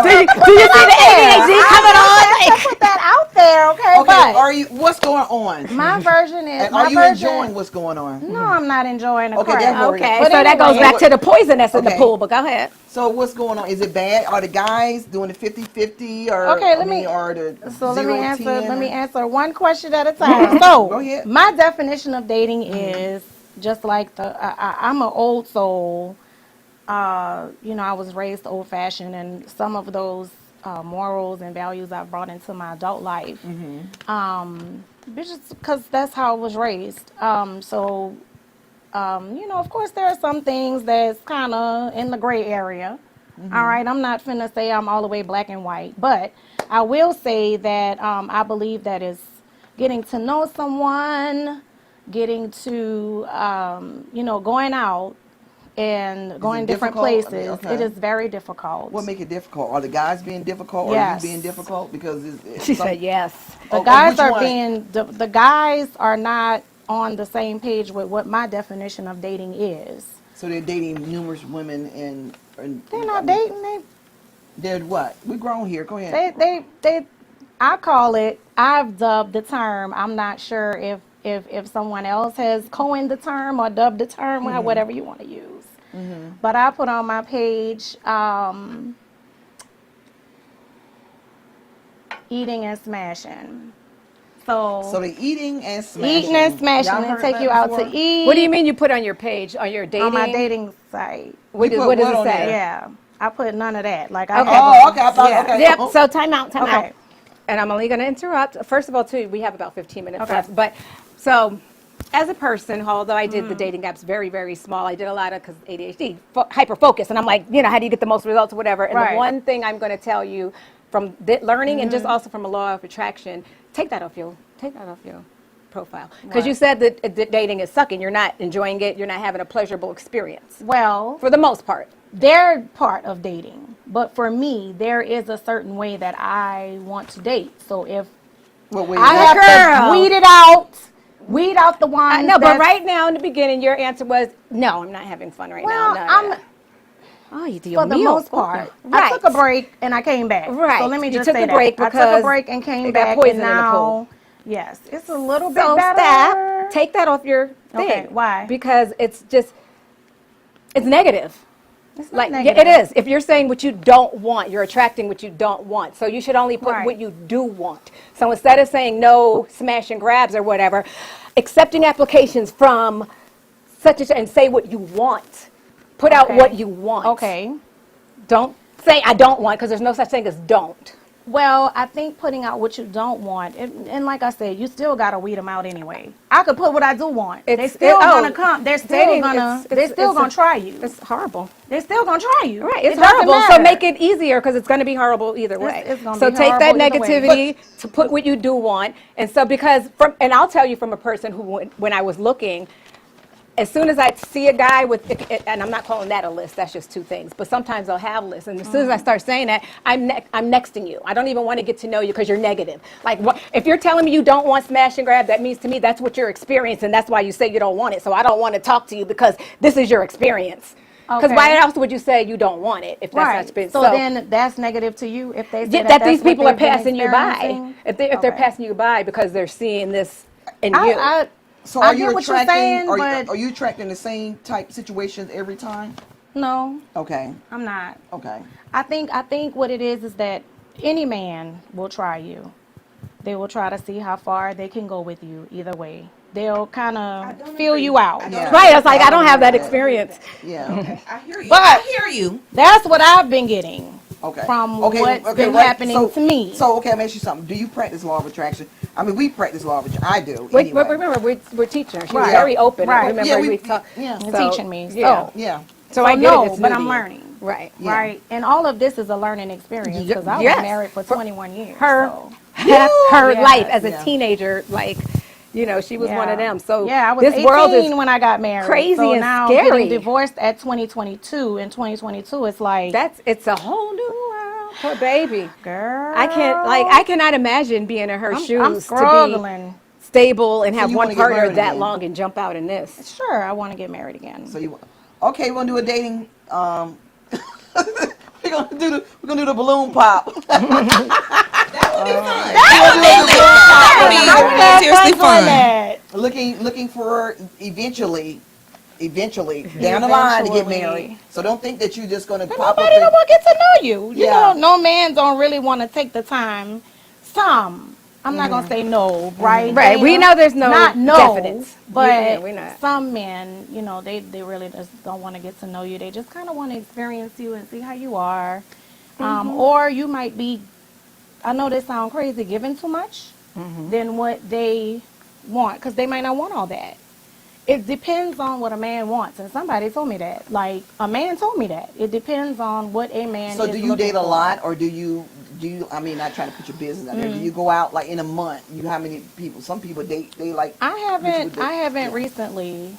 do you see the ADHD coming on? Let's put that out there, okay? Okay. What's going on? But my version is. And my are you version, enjoying what's going on? No, I'm not enjoying the Okay, crap. that's what Okay, But so that goes anyway, back to the poison that's in the Okay. pool, but go ahead. So what's going on? Is it bad? Are the guys doing the 50-50 or Okay, let me- or the So let me 0-10 answer. Let me or- answer one question at a time. So Go ahead. my definition of dating is just like I'm an old soul. You know, I was raised old fashioned, and some of those morals and values I've brought into my adult life. Just because that's how I was raised. You know, of course, there are some things that's kind of in the gray area. All right, I'm not finna say I'm all the way black and white, but I will say that I believe that is getting to know someone, getting to, you know, going out and going different difficult? places. Okay. It is very difficult. What make it difficult? Are the guys being difficult or Yes. are you being difficult? Because it's She said yes. The Okay, guys which are one? being the guys are not on the same page with what my definition of dating is. So they're dating numerous women and They're not dating. They're what? We're grown here. Go ahead. They I call it, I've dubbed the term, I'm not sure if someone else has coined the term or dubbed the term, whatever you want to use. But I put on my page eating and smashing. So they're eating and smashing. eating and smashing Y'all and heard take that you out before? to eat. What do you mean you put on your page, on your dating? On my dating site. What You does, put what does what it on say? there? Yeah. I put none of that. Like I Okay. have Oh, a- okay. I thought, yeah. okay. Yep, Oh. so time out. Okay. And I'm only going to interrupt. First of all, too, we have about 15 minutes Okay. left. But so as a person, although I did the dating apps very, very small, I did a lot of, because ADHD, hyper focus, and I'm like, how do you get the most results or whatever? And Right. the one thing I'm going to tell you from learning and just also from a law of attraction, take that off your profile. Because you said that dating is sucking. You're not enjoying it. You're not having a pleasurable experience Well, for the most part. they're part of dating. But for me, there is a certain way that I want to date. So if What way is I that? have Girl. to weed out the ones. No, but that's- right now in the beginning, your answer was, no, I'm not having fun right Well, now. I'm Oh, you for the most part. I took a break and I came back. Right. So let me You just took say a that. break I took because a break and came they got back. poison and in the now, pool. yes, it's a little bit So better. stop. Take that off your thing. Okay, why? Because it's negative. It's not Like negative. it is. If you're saying what you don't want, you're attracting what you don't want. So you should only put Right. what you do want. So instead of saying no smash and grabs or whatever, accepting applications from such and say what you want. Put out Okay. what you want. Okay. Don't say I don't want, because there's no such thing as don't. Well, I think putting out what you don't want, and like I said, you still gotta weed them out anyway. I could put what I do want. They're still gonna come. They're still dating, gonna. it's- They're still it's gonna a- try you. It's horrible. They're still gonna try you. Right, it's It doesn't horrible. So matter. make it easier, because it's going to be horrible either way. it's gonna So be take that horrible either way. negativity to put what you do want, and so and I'll tell you from a person who when I was looking, as soon as I see a guy with, and I'm not calling that a list, that's just two things, but sometimes they'll have lists, and as soon as I start saying that, I'm nexting you. I don't even want to get to know you because you're negative. Like, if you're telling me you don't want smash and grab, that means to me that's what you're experiencing, that's why you say you don't want it. So I don't want to talk to you because this is your experience. Because Okay. why else would you say you don't want it if that's not Right. experience? So then that's negative to you if they say that that's these what people are they've been passing you by. experiencing? If they're Okay. passing you by because they're seeing this in you. So I are get you what you're attracting? saying, are but- you attracting the same type situations every time? No, Okay. I'm not. Okay. I think what it is that any man will try you. They will try to see how far they can go with you either way. They'll kind of feel you out. Yeah. Right, it's like I don't have that experience. Yeah. I hear you. But- I hear you. That's what I've been getting Okay. from okay. what's okay, been right. happening So- to me. So okay, let me ask you something. Do you practice law of attraction? I mean, we practice law of attraction. I do. But Anyway. remember, we're teaching her. She's Right. very open. Right. Remember, Yeah, we talk. yeah. You're So, teaching me. yeah. So, Yeah. So I get no, it. It's but new I'm to you. learning. Right. Yeah. Right. And all of this is a learning experience because I was Yes. married for 21 years. Her so. her Yes. life as a Yeah. teenager, like, she was one of them. So yeah, I was this 18 world is when I got married. crazy so and now scary. getting divorced at 2022. In 2022, it's like, it's a whole new world. Poor baby. girl, I cannot imagine being in her shoes I'm to struggling. be stable and So have you one wanna get partner married that again? long and jump out in this. Sure, I want to get married again. So you okay? We're gonna do a dating. We're gonna do the balloon pop. That would be seriously fun. That. looking for eventually down the line to get Eventually. married. So don't think that you're just gonna But pop nobody up. don't want to get to know you. You Yeah. know, no man don't really want to take the time. Some, I'm not gonna say no, right? Right. We know there's no not no, definites. but Yeah, we're not. some men, they really just don't want to get to know you. They just kind of want to experience you and see how you are. Or you might be, I know this sounds crazy, giving too much than what they want, because they might not want all that. It depends on what a man wants, and somebody told me that. Like, a man told me that. It depends on what a man So is do you looking date a for. lot, or do you? I mean, not trying to put your business out there. Do you go out like in a month? How many people? Some people date. They like. I haven't Yeah. recently.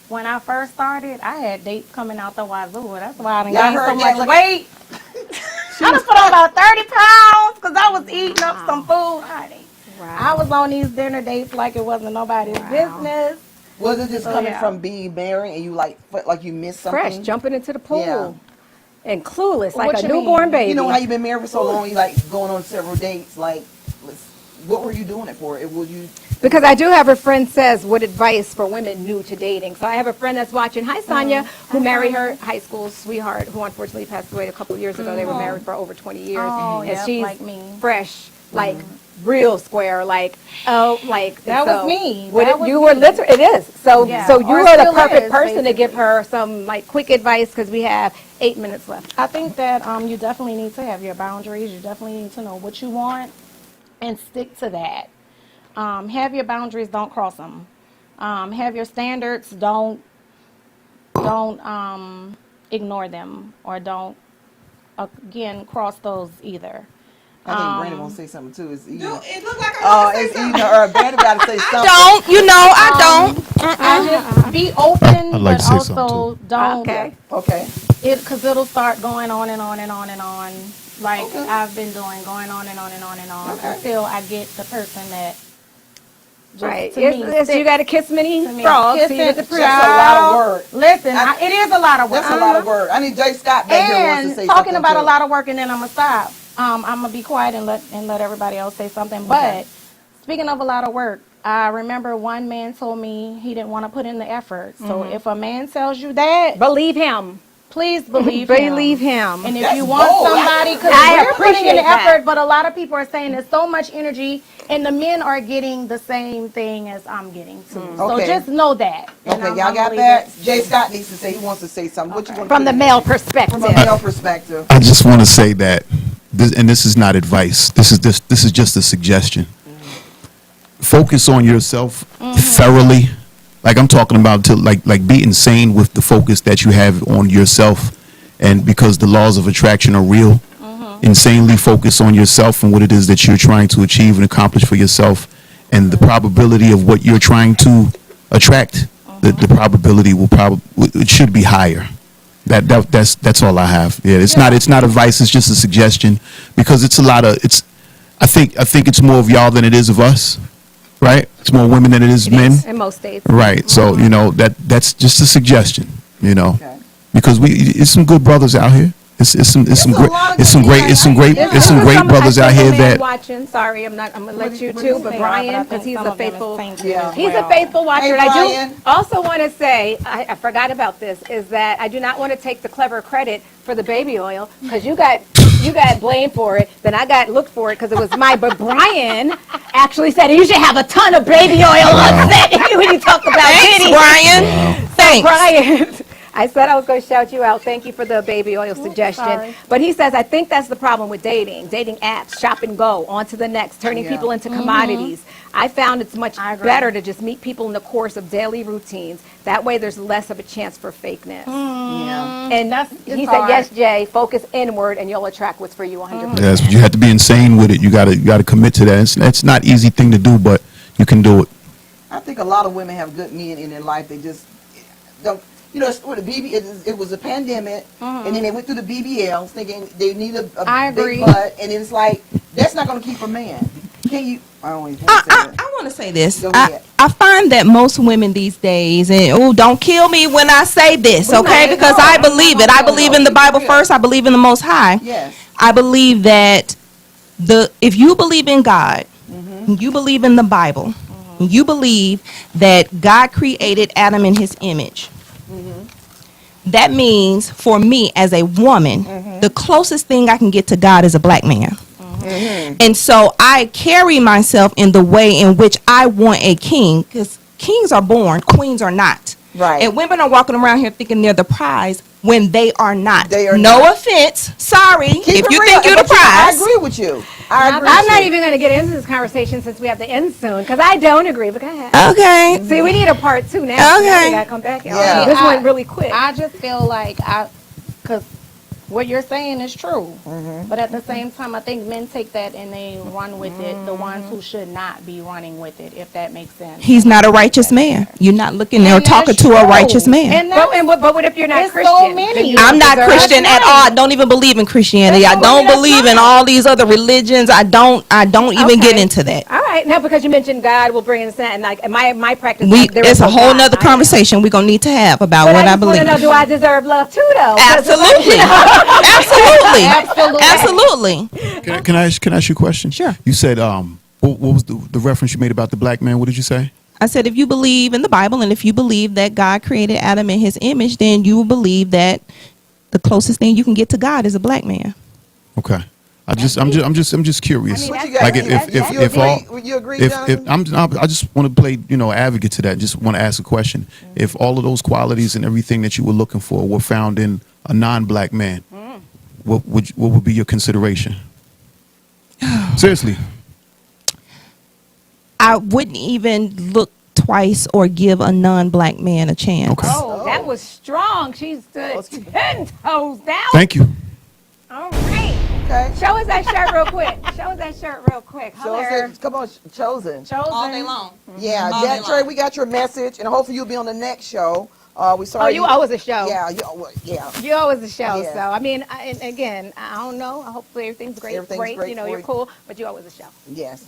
When I first started, I had dates coming out the wazoo. That's why I done Yeah, I gained so heard that. much Look- weight. I done put on about 30 pounds because I was eating up some food, honey. I was on these dinner dates like it wasn't nobody's business. Was it just coming yeah. from being married and you like you missed something? Fresh, jumping into the pool. Yeah. And clueless, like What a you newborn mean? baby. You know how you've been married for so long? You like going on several dates. Like, what were you doing it for? Will you? Because I do have a friend says, what advice for women new to dating? So I have a friend that's watching. Hi, Sonia, who married her high school sweetheart, who unfortunately passed away a couple of years ago. They were married for over 20 years. Oh, and yep, she's like me. fresh, like real square, like, like. That so was me. what That it- was you were me. literally, it is. So, Yeah. so you Or are the still perfect is, person to give basically. her some like quick advice because we have 8 minutes left. I think that you definitely need to have your boundaries. You definitely need to know what you want and stick to that. Have your boundaries, don't cross them. Have your standards. Don't ignore them, or don't again cross those either. I think Brandon wants to say something too. It's either, It looked like I it's either or Brandon got to say something. Don't, I don't. I just be open, I'd like but to say something, also don't. Okay. Okay. Because it'll start going on and on and on and on, like I've been doing, going on and on and on and on until I get the person that. Just Right. To me, You sticks got to kiss many to me. frogs. So you Kissing, get the That's a lot of work. Listen, it is a lot of work. That's a lot of work. I need Jay Scott back here wants to And say talking something about too. a lot of work, and then I'm gonna stop. I'm gonna be quiet and let everybody else say something. But speaking of a lot of work, I remember one man told me he didn't want to put in the effort. So if a man tells you that, Believe him. please believe Believe him. him. And if That's you want bold. somebody, because I we're putting in appreciate the that. effort, but a lot of people are saying there's so much energy, and the men are getting the same thing as I'm getting too. So Okay. just know that. And Okay, I'm y'all got gonna that? leave it. Jay Scott needs to say, he wants to say something. What you want From the male perspective. From a male perspective. I just want to say that, this is not advice. This is just a suggestion. Focus on yourself thoroughly. Like I'm talking about, like be insane with the focus that you have on yourself, and because the laws of attraction are real. Insanely focus on yourself and what it is that you're trying to achieve and accomplish for yourself, and the probability of what you're trying to attract. The probability it should be higher. That's all I have. Yeah, it's not advice. It's just a suggestion, because it's a lot of I think it's more of y'all than it is of us, right? It's more women than it is men, In most states. right? So that's just a suggestion, Okay. because it's some good brothers out here. It's some lot of great brothers out here that. Watching. Sorry, I'm gonna let you too, but Brian, because he's a faithful. Yeah. He's a faithful watcher. Hey, And I Brian. do also want to say, I forgot about this, is that I do not want to take the clever credit for the baby oil, because you got blamed for it, then I got looked for it because it was mine. But Brian actually said you should have a ton of baby oil on set when you talk about Thanks, Diddy. Brian. Thanks. Brian, I said I was going to shout you out. Thank you for the baby oil suggestion. sorry. But he says, I think that's the problem with dating apps, shop and go, on to the next, turning people into commodities. I found it's much agree. better to just meet people in the course of daily routines. That way there's less of a chance for fakeness. Yeah. And he said, hard. yes, Jay, focus inward and you'll attract what's for you 100%. Yes, but you have to be insane with it. You gotta commit to that. It's not an easy thing to do, but you can do it. I think a lot of women have good men in their life. They just don't. It's with the it was a pandemic, and then they went through the BBLs thinking they need a I big agree. butt, and it's like that's not going to keep a man. Can you? I don't even want to say that. I want to say this. Go ahead. I find that most women these days, and don't kill me when I say this, okay? not. Because No, I I'm believe not it. I gonna believe go. in the Bible Yeah. first. I believe in the Most High. Yes. I believe that if you believe in God, you believe in the Bible, you believe that God created Adam in his image. That means for me as a woman, the closest thing I can get to God is a black man. And so I carry myself in the way in which I want a king, because kings are born, queens are not. Right. And women are walking around here thinking they're the prize when they are not. They are no not. offense. Sorry. Keep if it you real, think you're the but I prize. agree with you. I agree. I'm with not you. even going to get into this conversation since we have to end soon, because I don't agree, but go ahead. Okay. See, we need a part 2 now. Okay. Now we got to come back. Y'all. Yeah. This went really quick. I just feel like because what you're saying is true, but at the same time, I think men take that and they run with it. The ones who should not be running with it, if that makes sense. He's not a righteous man. You're not looking there And talking that's to a true. righteous man. And that's, But what if you're not It's so Christian? many. Then you I'm don't not deserve- Christian at all. I don't even believe in Christianity. I don't believe in all these other religions. I don't even get Okay. into that. All right, now because you mentioned God will bring in sin, and like my practice, there It's is a no whole God. nother I know. conversation we're gonna need to have about But what I just wanna believe. know, do I deserve love too, though? 'Cause Absolutely. Absolutely. Absolutely. Absolutely. Can I ask you a question? Sure. You said what was the reference you made about the black man? What did you say? I said, if you believe in the Bible and if you believe that God created Adam in his image, then you will believe that the closest thing you can get to God is a black man. Okay. I'm just curious. I mean, What you got? Like you if agree? all You agree, if Jonathan? I just want to play advocate to that. Just want to ask a question. If all of those qualities and everything that you were looking for were found in a non-black man, what would be your consideration? Seriously. I wouldn't even look twice or give a non-black man a chance. Okay. Oh, that was strong. She stood 10 toes down. Thank you. All right. Okay. Show us that shirt real quick. Show us that shirt real quick. So I Holler. said, come on, Chosen. Chosen. All day long. Yeah, All day Jack Trey, long. we got your message, and hopefully you'll be on the next show. We saw Oh, you owe us a show. Yeah, yeah. You owe us a show. Yeah. So, I mean, and again, I don't know. Hopefully everything's great. Everything's great You know, for you're you. cool, but you owe us a show. Yes.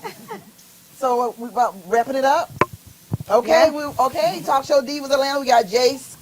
So we about wrapping it up. Okay, Yeah. okay. Talk Show Divas Atlanta. We got Jace,